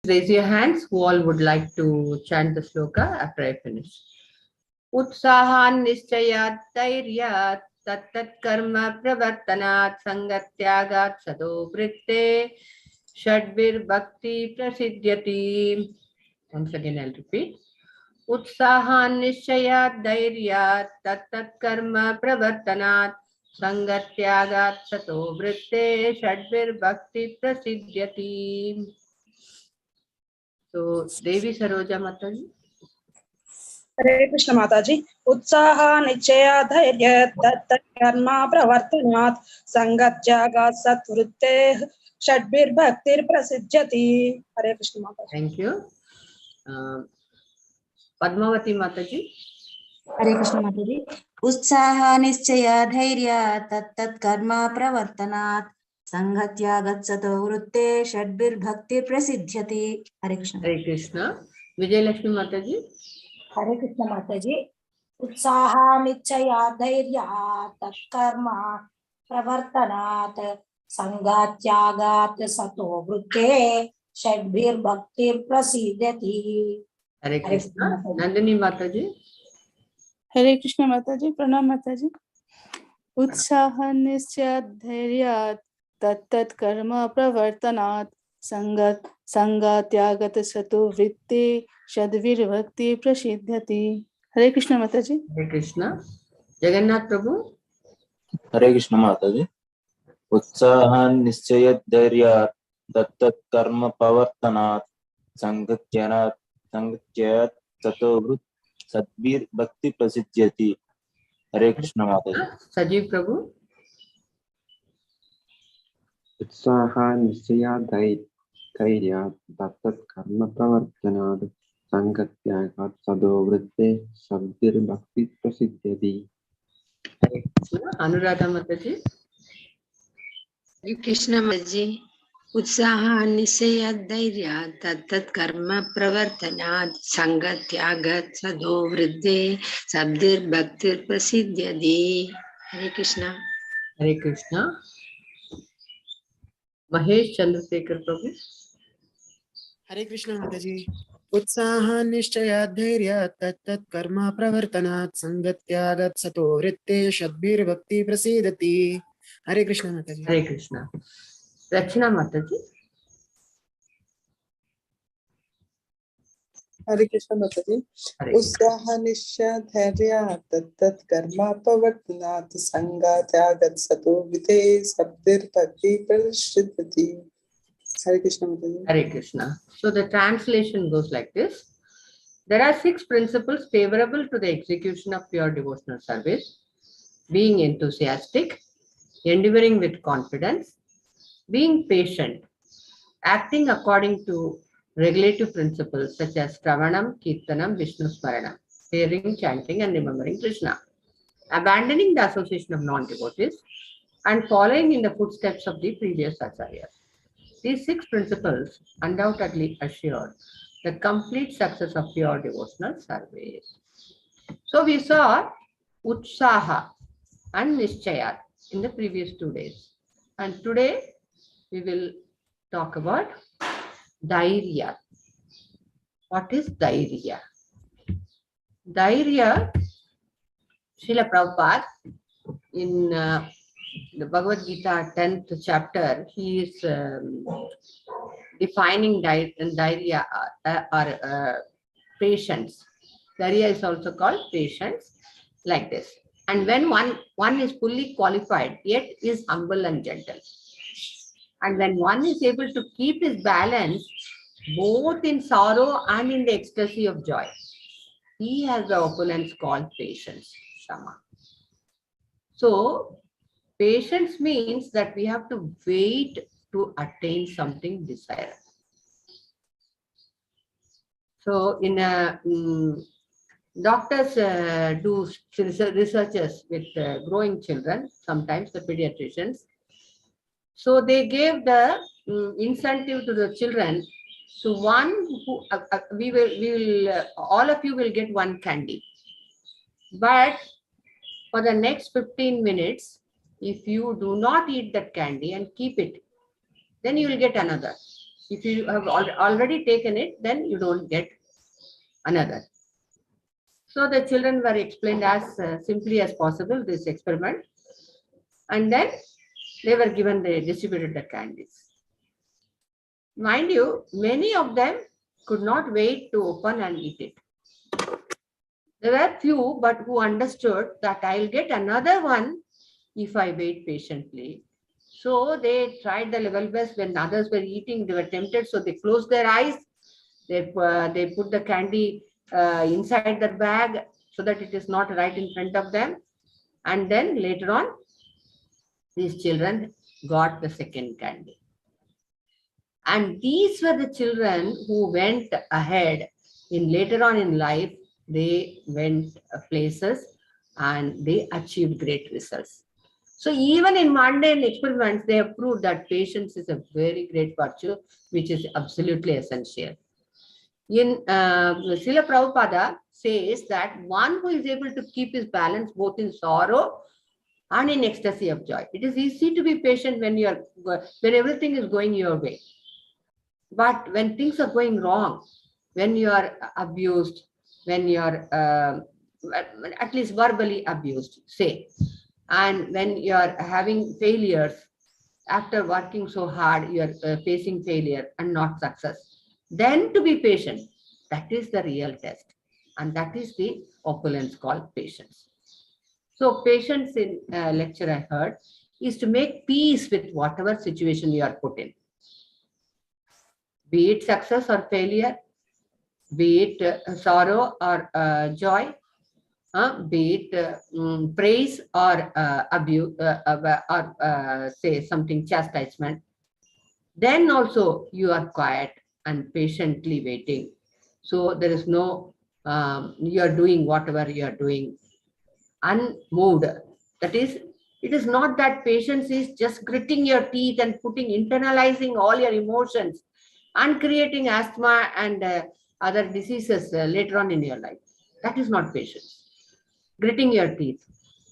Raise your hands who all would like to chant the sloka after I finish. Utsahan nischayat dhairyat tattat karma pravartanat sangatyagat sado vritte shadvir bhakti prasidhyati. Once again I'll repeat. Utsahan nischayat dhairyat tattat karma pravartanat sangatyagat sato vritte shadvir bhakti prasidhyati. So, Devi Saroja Mataji. Hare Krishna Mataji. Utsaha nichaya dhairya tattat karma pravartanat sangatyagat satvritte shadbir bhaktir prasidhyati. Hare Krishna Mataji. Thank you. Padmavati Mataji. Hare Krishna Mataji. Utsaha nischaya dhairya tattat karma pravartanat sangatyagat sato vritte shadbir bhaktir prasidhyati. Hare Krishna. Hare Krishna. Vijay Lakshmi Mataji. Hare Krishna Mataji. Utsaha nichaya dhairya tatkarma pravartanat sangatyagat sato vritte shadbir bhaktir prasidhyati. Hare Krishna. Nandini Mataji. Hare Krishna Mataji. Pranam Mataji. Utsaha nischayat dhairyat tattat karma pravartanat sangatyagat sato vritti shadvir bhakti prasidhyati. Hare Krishna Mataji. Hare Krishna. Jagannath Prabhu. Hare Krishna Mataji. Utsahan nischayat dhairya tattat karma pavartanat sangatyat sato vrut sadbir bhakti prasidhyati. Hare Krishna Mataji. Sajiv Prabhu. Utsaha nischaya dhairya tattat karma pravartanat sangatyagat sado vritte sabdir bhakti prasidhyati. Hare Krishna. Anuradha Mataji. Hare Krishna Mataji. Utsaha nischayat dhairya tattat karma pravartanat sangatyagat sado vritte sabdir bhaktir prasidhyati. Hare Krishna. Hare Krishna. Mahesh Chandrasekhar Prabhu. Hare Krishna Mataji. Utsaha nischayat dhairya tattat karma pravartanat sangatyagat sato vritte shadbir bhakti prasidati. Hare Krishna Mataji. Hare Krishna. Rachna Mataji. Hare Krishna Mataji. Utsaha nischaya dhairya tattat karma pravartanat sangatyagat sato vritte sabdir bhakti prasidhyati. Hare Krishna Mataji. Hare Krishna. So the translation goes like this. There are 6 principles favorable to the execution of pure devotional service: being enthusiastic, endeavoring with confidence, being patient, acting according to regulative principles such as Shravanam, Kirtanam, Vishnu Smaranam, hearing, chanting, and remembering Krishna, abandoning the association of non-devotees, and following in the footsteps of the previous acharyas. These 6 principles undoubtedly assure the complete success of pure devotional service. So we saw Utsaha and Nischayat in the previous 2 days. And today we will talk about Dhairya. What is Dhairya? Dhairya, Srila Prabhupada in the Bhagavad Gita 10th chapter, he is defining dhairya or patience. Dhairya is also called patience, like this. And when one is fully qualified, yet is humble and gentle. And when one is able to keep his balance both in sorrow and in the ecstasy of joy, he has the opulence called patience, Shama. So, patience means that we have to wait to attain something desired. So, in a doctors do researches with growing children, sometimes the pediatricians. So they gave the incentive to the children. So one who we will all of you will get one candy, but for the next 15 minutes, if you do not eat that candy and keep it, then you will get another. If you have already taken it, then you don't get another. So the children were explained as simply as possible this experiment, and then they were given, they distributed the candies. Mind you, many of them could not wait to open and eat it. There were few, but who understood that I'll get another one if I wait patiently. So they tried the level best. When others were eating, they were tempted, so they closed their eyes. They put the candy inside the bag so that it is not right in front of them. And then later on, these children got the second candy. And these were the children who went ahead in later on in life. They went places and they achieved great results. So even in mundane experiments, they have proved that patience is a very great virtue, which is absolutely essential. In Srila Prabhupada says that one who is able to keep his balance both in sorrow and in ecstasy of joy. It is easy to be patient when everything is going your way. But when things are going wrong, when you are abused, when you are at least verbally abused, say, and when you are having failures, after working so hard, you are facing failure and not success, then to be patient, that is the real test. And that is the opulence called patience. So patience in lecture I heard is to make peace with whatever situation you are put in. Be it success or failure, be it sorrow or joy, be it praise or abuse, or say something chastisement. Then also you are quiet and patiently waiting. So there is no, you are doing whatever you are doing unmoved. That is, it is not that patience is just gritting your teeth and internalizing all your emotions and creating asthma and other diseases later on in your life. That is not patience. Gritting your teeth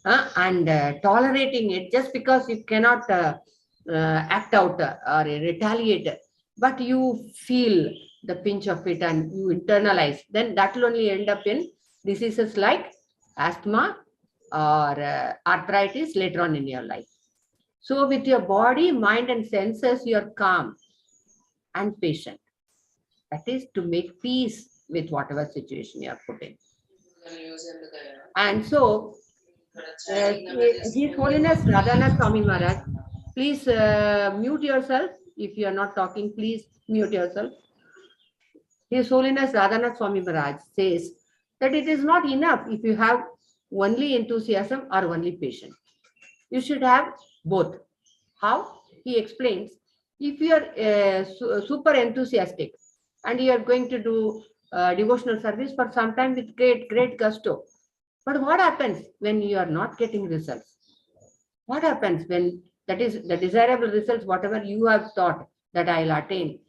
and tolerating it just because you cannot act out or retaliate, but you feel the pinch of it and you internalize, then that will only end up in diseases like asthma or arthritis later on in your life. So with your body, mind and senses, you are calm and patient. That is to make peace with whatever situation you are put in. And so, His Holiness Radhanath Swami Maharaj, please mute yourself. If you are not talking, please mute yourself. His Holiness Radhanath Swami Maharaj says that it is not enough if you have only enthusiasm or only patience. You should have both. How? He explains, if you are super enthusiastic and you are going to do devotional service for some time with great gusto, but what happens when you are not getting results? What happens when that is the desirable results, whatever you have thought that I will attain,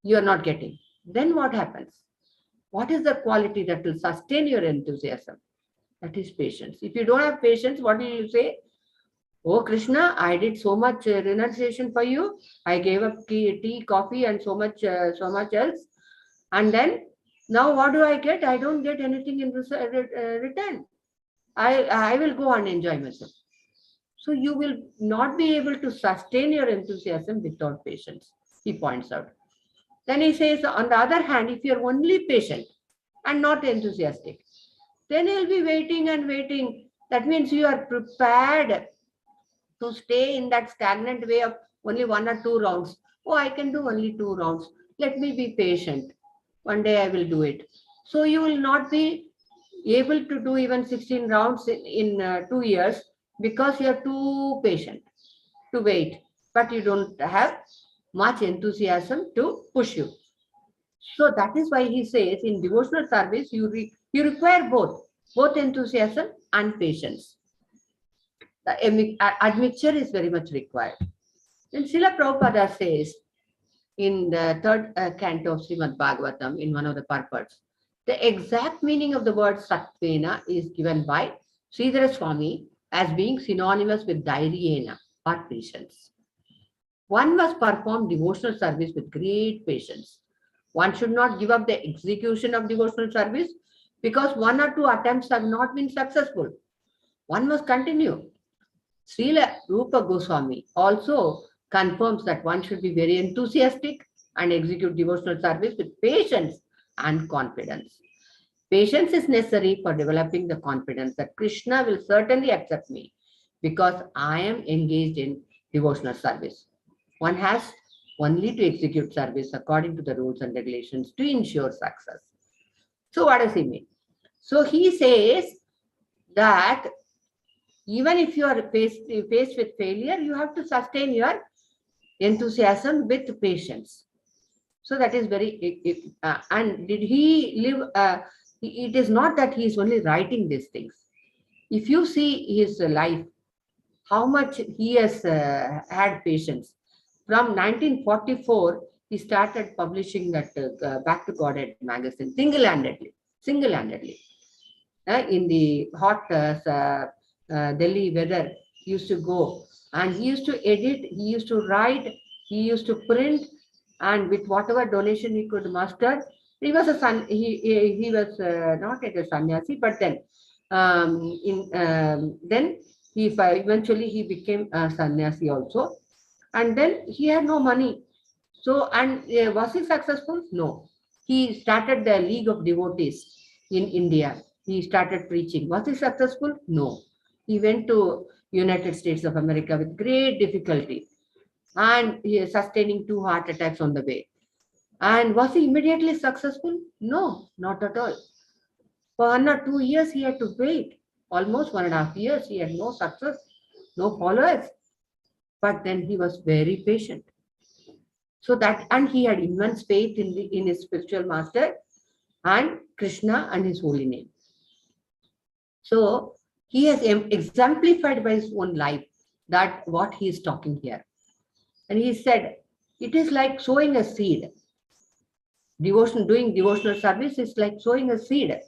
you are not getting? Then what happens? What is the quality that will sustain your enthusiasm? That is patience. If you don't have patience, what will you say? Oh Krishna, I did so much renunciation for you. I gave up tea, coffee, and so much else. And then now what do I get? I don't get anything in return. I will go and enjoy myself. So you will not be able to sustain your enthusiasm without patience, he points out. Then he says, on the other hand, if you are only patient and not enthusiastic, then you'll be waiting and waiting. That means you are prepared to stay in that stagnant way of only 1 or 2 rounds. Oh, I can do only 2 rounds. Let me be patient. One day I will do it. So you will not be able to do even 16 rounds in 2 years because you are too patient to wait, but you don't have much enthusiasm to push you. So that is why he says in devotional service, you require both enthusiasm and patience. The admixture is very much required. Then Srila Prabhupada says in the third canto of Srimad Bhagavatam, in one of the purports, the exact meaning of the word Sattvena is given by Sridhara Swami as being synonymous with Dhairyena or patience. One must perform devotional service with great patience. One should not give up the execution of devotional service because one or two attempts have not been successful. One must continue. Srila Rupa Goswami also confirms that one should be very enthusiastic and execute devotional service with patience and confidence. Patience is necessary for developing the confidence that Krishna will certainly accept me because I am engaged in devotional service. One has only to execute service according to the rules and regulations to ensure success. So what does he mean? So he says that even if you are faced with failure, you have to sustain your enthusiasm with patience. So that is very, and did he live, it is not that he is only writing these things. If you see his life, how much he has had patience. From 1944, he started publishing that Back to Godhead magazine single-handedly. In the hot Delhi weather, he used to go and he used to edit, he used to write, he used to print, and with whatever donation he could muster. He was a son. He was not yet a sannyasi, but then then he eventually he became a sannyasi also, and then he had no money. So, and was he successful? No. He started the League of Devotees in India. He started preaching. Was he successful? No. He went to United States of America with great difficulty, and he is sustaining 2 heart attacks on the way. And was he immediately successful? No, not at all. For 1 or 2 years, he had to wait. Almost 1.5 years, he had no success, no followers. But then he was very patient. So that, and he had immense faith in his spiritual master and Krishna and his holy name. So he has exemplified by his own life that what he is talking here. And he said, it is like sowing a seed. Doing devotional service is like sowing a seed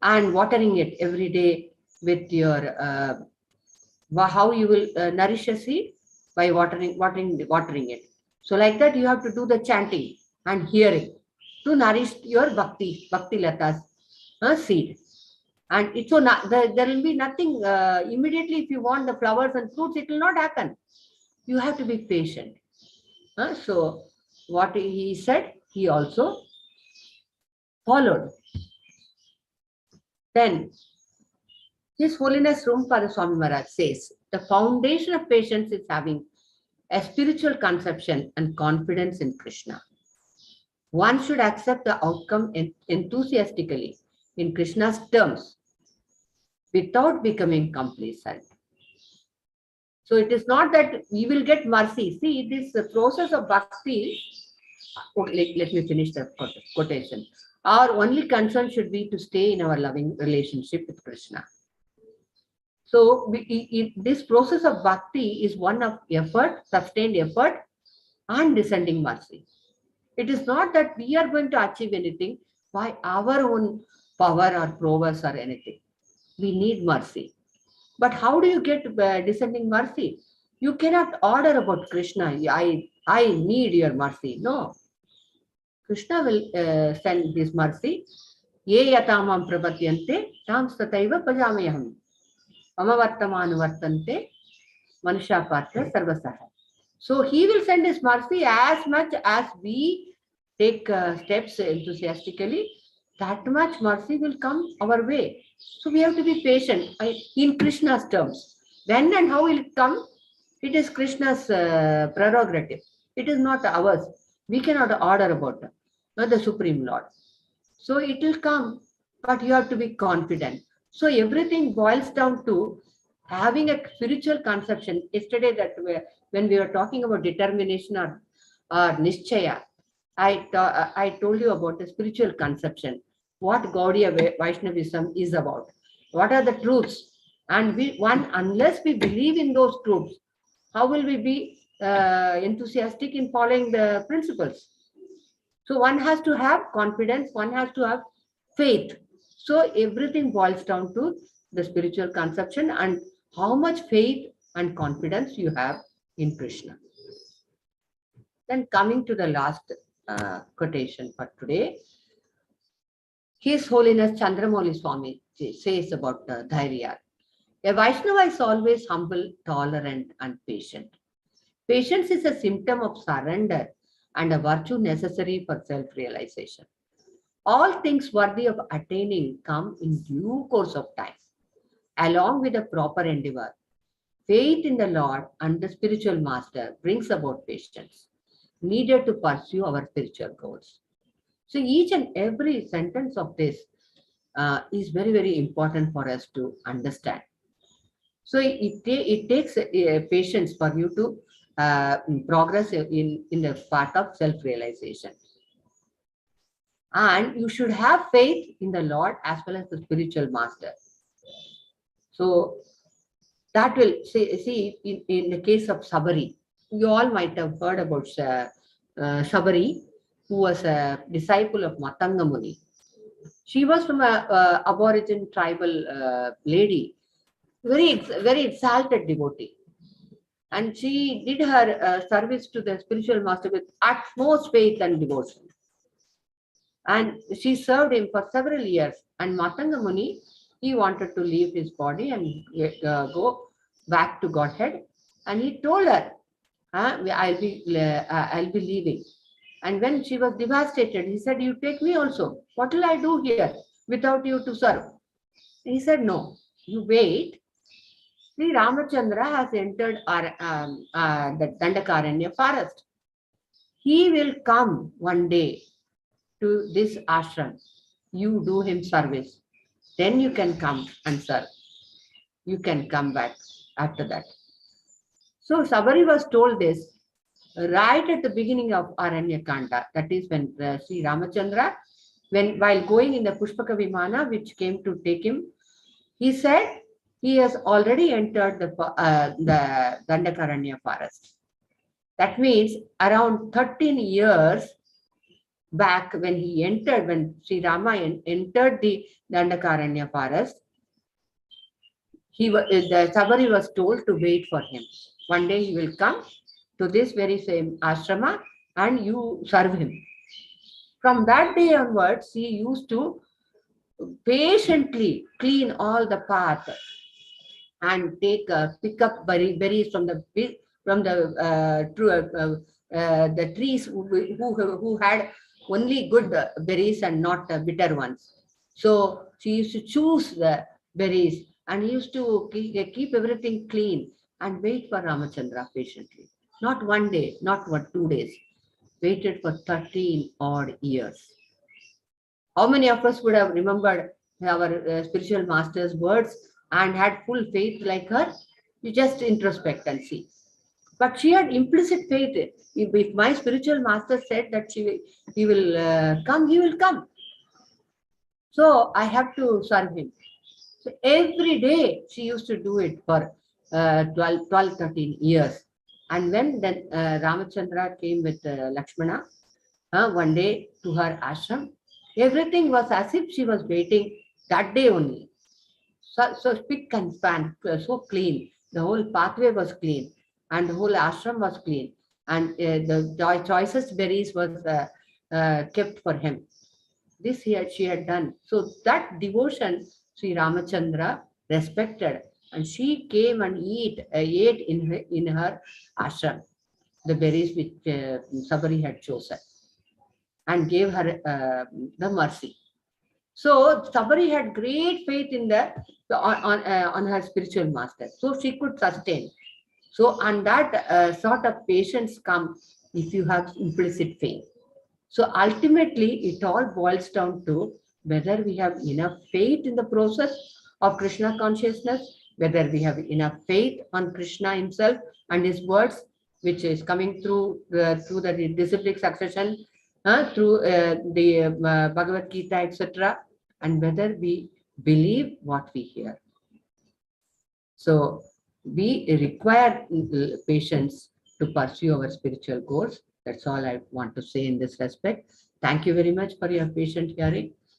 and watering it every day with your, how you will nourish a seed? By watering it. So like that, you have to do the chanting and hearing to nourish your bhakti lata's seed. And it's so there will be nothing immediately. If you want the flowers and fruits, it will not happen. You have to be patient. So what he said, he also followed. Then His Holiness Rumpada Swami Maharaj says, the foundation of patience is having a spiritual conception and confidence in Krishna. One should accept the outcome enthusiastically in Krishna's terms without becoming complacent. So it is not that we will get mercy. See, it is the process of bhakti. Okay, let me finish the quotation. Our only concern should be to stay in our loving relationship with Krishna. So this process of bhakti is one of effort, sustained effort and descending mercy. It is not that we are going to achieve anything by our own power or prowess or anything. We need mercy. But how do you get descending mercy? You cannot order about Krishna. I need your mercy. No. Krishna will send this mercy. Ye yatamam prapatyante tam sataiva pajamayaham. Amavartamanu vartante manusha patra sarvasaha. So he will send his mercy as much as we take steps enthusiastically, that much mercy will come our way. So we have to be patient in Krishna's terms. When and how will it come? It is Krishna's prerogative. It is not ours. We cannot order about it, not the Supreme Lord. So it will come, but you have to be confident. So everything boils down to having a spiritual conception. Yesterday, when we were talking about determination or nischaya, I told you about the spiritual conception, what Gaudiya Vaishnavism is about, what are the truths, and unless we believe in those truths, how will we be enthusiastic in following the principles? So one has to have confidence, one has to have faith. So everything boils down to the spiritual conception and how much faith and confidence you have in Krishna. Then coming to the last quotation for today, His Holiness Chandramouli Swami says about Dhairya. A Vaishnava is always humble, tolerant, and patient. Patience is a symptom of surrender and a virtue necessary for self-realization. All things worthy of attaining come in due course of time, along with a proper endeavor. Faith in the Lord and the spiritual master brings about patience, needed to pursue our spiritual goals. So each and every sentence of this is very, very important for us to understand. So it takes patience for you to progress in the path of self-realization. And you should have faith in the Lord as well as the spiritual master. So that will see in the case of Sabari, you all might have heard about Sabari, who was a disciple of Matanga Muni. She was from a Aborigine tribal lady, very exalted devotee. And she did her service to the spiritual master with utmost faith and devotion. And she served him for several years. And Matanga Muni, he wanted to leave his body and go back to Godhead. And he told her, I'll be leaving. And when she was devastated, he said, you take me also. What will I do here without you to serve? He said, no, you wait. Sri Ramachandra has entered the Dandakaranya forest. He will come one day to this ashram. You do him service. Then you can come and serve. You can come back after that. So Sabari was told this right at the beginning of Aranya Kanda. That is when Sri Ramachandra, while going in the Pushpaka Vimana, which came to take him, he said, he has already entered the Dandakaranya forest. That means around 13 years back when Sri Rama entered the Dandakaranya forest, the Sabari was told to wait for him. One day he will come to this very same ashrama and you serve him. From that day onwards, he used to patiently clean all the path and pick up berries from the trees who had only good berries and not bitter ones. So she used to choose the berries and he used to keep everything clean and wait for Ramachandra patiently. Not one day, not 2 days. Waited for 13 odd years. How many of us would have remembered our spiritual master's words and had full faith like her? You just introspect and see. But she had implicit faith. If my spiritual master said that he will come, he will come. So I have to serve him. So every day she used to do it for 12, 13 years. And when then Ramachandra came with Lakshmana one day to her ashram, everything was as if she was waiting that day only. So spick and span, so clean. The whole pathway was clean and the whole ashram was clean. And the choicest berries was kept for him. This she had done. So that devotion Sri Ramachandra respected. And she came and ate in her ashram the berries which Sabari had chosen and gave her the mercy. So Sabari had great faith in on her spiritual master, so she could sustain. So and that sort of patience comes if you have implicit faith. So ultimately, it all boils down to whether we have enough faith in the process of Krishna consciousness, whether we have enough faith on Krishna himself and his words, which is coming through the disciplic succession, through the Bhagavad Gita, etc., and whether we believe what we hear. So we require patience to pursue our spiritual goals. That's all I want to say in this respect. Thank you very much for your patient hearing.